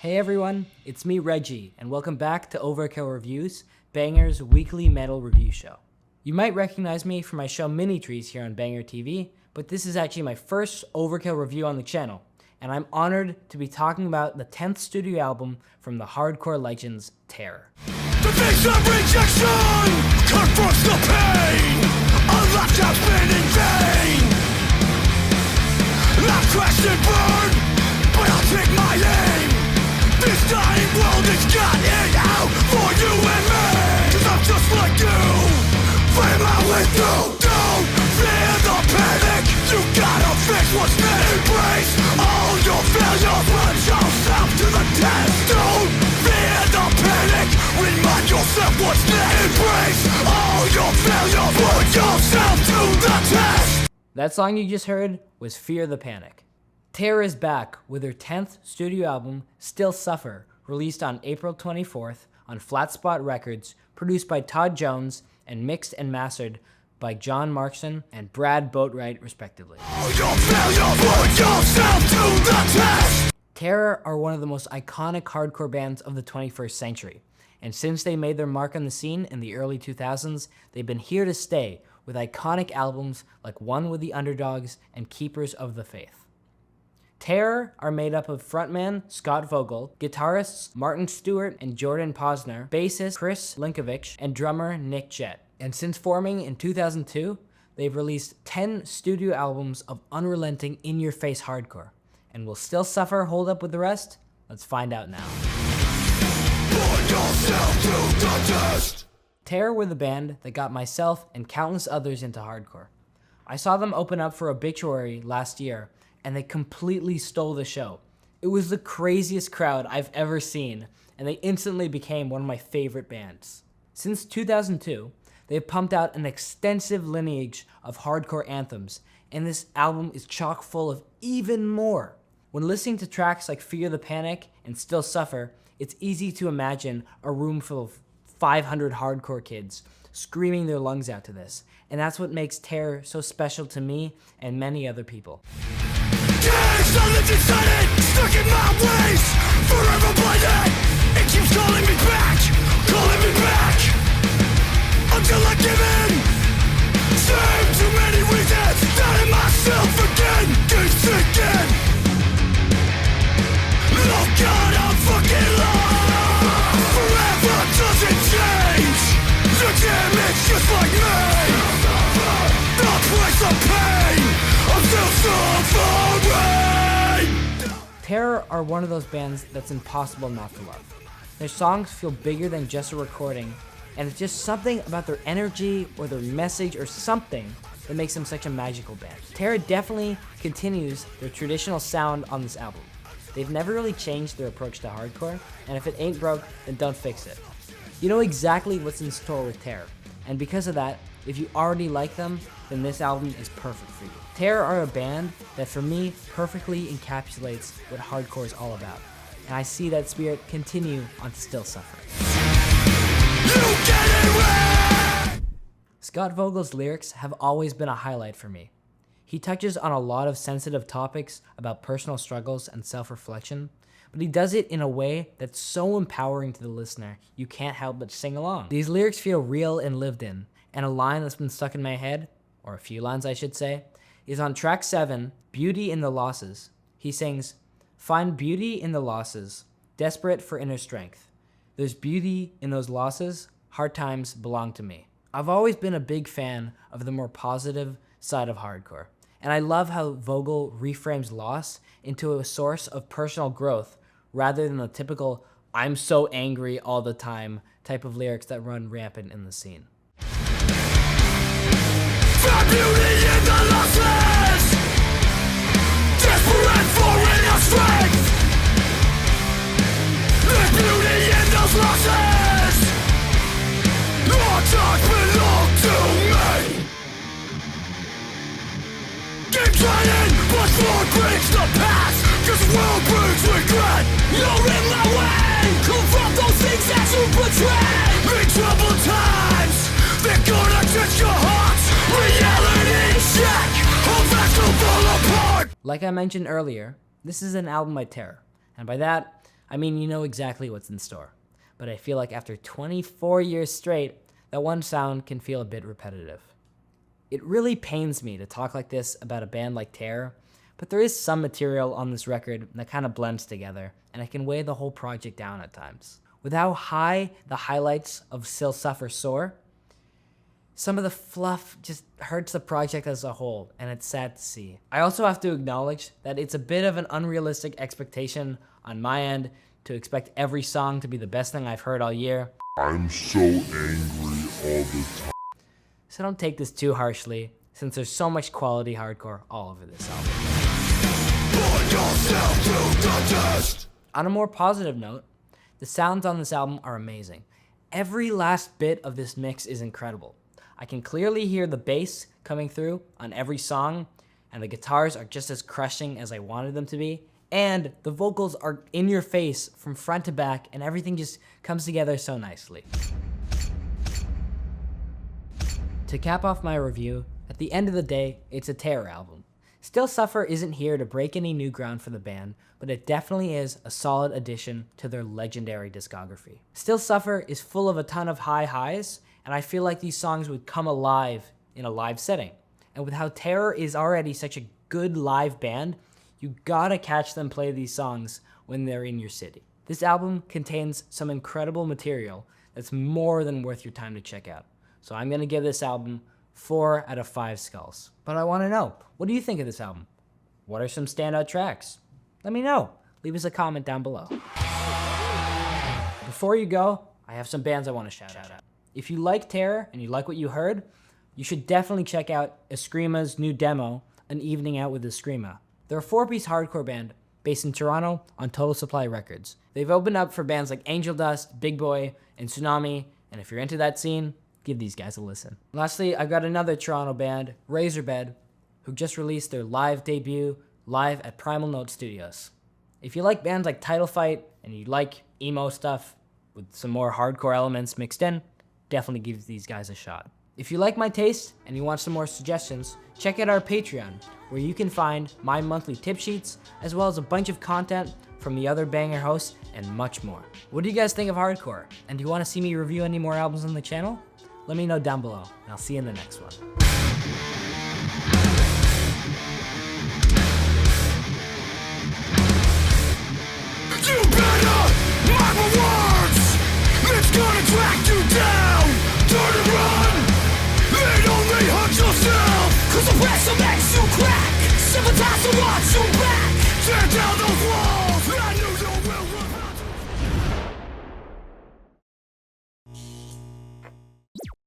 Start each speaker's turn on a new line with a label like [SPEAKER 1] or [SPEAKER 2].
[SPEAKER 1] Hey everyone, it's me Reggie, and welcome back to Overkill Reviews, Banger's weekly metal review show. You might recognize me from my show Mini Trees here on BangerTV, but this is actually my first Overkill review on the channel, and I'm honored to be talking about the 10th studio album from the hardcore legends Terror.
[SPEAKER 2] The face of rejection confronts the pain. A lifetime's been in vain. I've crashed and burned, but I'll take my aim. This dying world has got it out for you and me. 'Cause I'm just like you, Primal with you. Don't fear the panic, you gotta fix what's new. Embrace all your failures, put yourself to the test. Don't fear the panic, remind yourself what's next. Embrace all your failures, put yourself to the test.
[SPEAKER 1] That song you just heard was Fear the Panic. Terror is back with their 10th studio album, Still Suffer, released on April 24th on Flatspot Records, produced by Todd Jones and mixed and mastered by John Markson and Brad Boatwright, respectively.
[SPEAKER 2] All your failures, put yourself to the test.
[SPEAKER 1] Terror are one of the most iconic hardcore bands of the 21st century, and since they made their mark on the scene in the early 2000s, they've been here to stay with iconic albums like One with the Underdogs and Keepers of the Faith. Terror are made up of frontman Scott Vogel, guitarists Martin Stewart and Jordan Posner, bassist Chris Linkovich, and drummer Nick Jett. And since forming in 2002, they've released 10 studio albums of unrelenting in-your-face hardcore. And will Still Suffer hold up with the rest? Let's find out now.
[SPEAKER 2] Put yourself to the test.
[SPEAKER 1] Terror were the band that got myself and countless others into hardcore. I saw them open up for Obituary last year, and they completely stole the show. It was the craziest crowd I've ever seen, and they instantly became one of my favorite bands. Since 2002, they've pumped out an extensive lineage of hardcore anthems, and this album is chock full of even more. When listening to tracks like Fear the Panic and Still Suffer, it's easy to imagine a room full of 500 hardcore kids screaming their lungs out to this, and that's what makes Terror so special to me and many other people.
[SPEAKER 2] Solid decided, stuck in my ways, forever blinded. It keeps calling me back, until I give in. Same too many reasons, doubting myself again, keep sinking. Oh God, I'm fucking lost. Forever doesn't change. The damage just like me. The price of pain, I'm still suffering.
[SPEAKER 1] Terror are one of those bands that's impossible not to love. Their songs feel bigger than just a recording, and it's just something about their energy or their message or something that makes them such a magical band. Terror definitely continues their traditional sound on this album. They've never really changed their approach to hardcore, and if it ain't broke, then don't fix it. You know exactly what's in store with Terror, and because of that, if you already like them, then this album is perfect for you. Terror are a band that for me perfectly encapsulates what hardcore is all about, and I see that spirit continue on Still Suffer. Scott Vogel's lyrics have always been a highlight for me. He touches on a lot of sensitive topics about personal struggles and self-reflection, but he does it in a way that's so empowering to the listener, you can't help but sing along. These lyrics feel real and lived in, and a line that's been stuck in my head, or a few lines I should say, is on track 7, Beauty in the Losses. He sings, "Find beauty in the losses, desperate for inner strength. There's beauty in those losses, hard times belong to me." I've always been a big fan of the more positive side of hardcore, and I love how Vogel reframes loss into a source of personal growth rather than the typical "I'm so angry all the time" type of lyrics that run rampant in the scene.
[SPEAKER 2] Find beauty in the losses, desperate for inner strength. There's beauty in those losses, our times belong to me. Keep trying, but forward brings the past, 'cause the world brings regret. You're in my way, confront those things that you betray. In troubled times, they're gonna touch your heart. Reality check, hold fast to fall apart.
[SPEAKER 1] Like I mentioned earlier, this is an album by Terror, and by that, I mean, you know exactly what's in store. But I feel like after 24 years straight, that one sound can feel a bit repetitive. It really pains me to talk like this about a band like Terror, but there is some material on this record that kind of blends together, and it can weigh the whole project down at times. With how high the highlights of Still Suffer soar, some of the fluff just hurts the project as a whole, and it's sad to see. I also have to acknowledge that it's a bit of an unrealistic expectation on my end to expect every song to be the best thing I've heard all year.
[SPEAKER 2] I'm so angry all the time.
[SPEAKER 1] So don't take this too harshly, since there's so much quality hardcore all over this album.
[SPEAKER 2] Put yourself to the test.
[SPEAKER 1] On a more positive note, the sounds on this album are amazing. Every last bit of this mix is incredible. I can clearly hear the bass coming through on every song, and the guitars are just as crushing as I wanted them to be, and the vocals are in your face from front to back, and everything just comes together so nicely. To cap off my review, at the end of the day, it's a Terror album. Still Suffer isn't here to break any new ground for the band, but it definitely is a solid addition to their legendary discography. Still Suffer is full of a ton of high highs, and I feel like these songs would come alive in a live setting. And with how Terror is already such a good live band, you gotta catch them play these songs when they're in your city. This album contains some incredible material that's more than worth your time to check out. So I'm gonna give this album 4 out of 5 skulls. But I wanna know, what do you think of this album? What are some standout tracks? Let me know. Leave us a comment down below. Before you go, I have some bands I wanna shout out. If you like Terror and you like what you heard, you should definitely check out Eskrima's new demo, An Evening Out with Eskrima. They're a 4-piece hardcore band based in Toronto on Total Supply Records. They've opened up for bands like Angel Dust, Big Boy, and Tsunami, and if you're into that scene, give these guys a listen. Lastly, I've got another Toronto band, Razorbed, who just released their live debut live at Primal Note Studios. If you like bands like Title Fight and you like emo stuff with some more hardcore elements mixed in, definitely give these guys a shot. If you like my taste and you want some more suggestions, check out our Patreon, where you can find my monthly tip sheets, as well as a bunch of content from the other Banger hosts and much more. What do you guys think of hardcore? And do you want to see me review any more albums on the channel? Let me know down below, and I'll see you in the next one.
[SPEAKER 2] You better mark my words. It's gonna track you down. Turn and run. It only hurts yourself. Cause the pressure makes you crack. Sympathize to watch you back. Tear down those walls.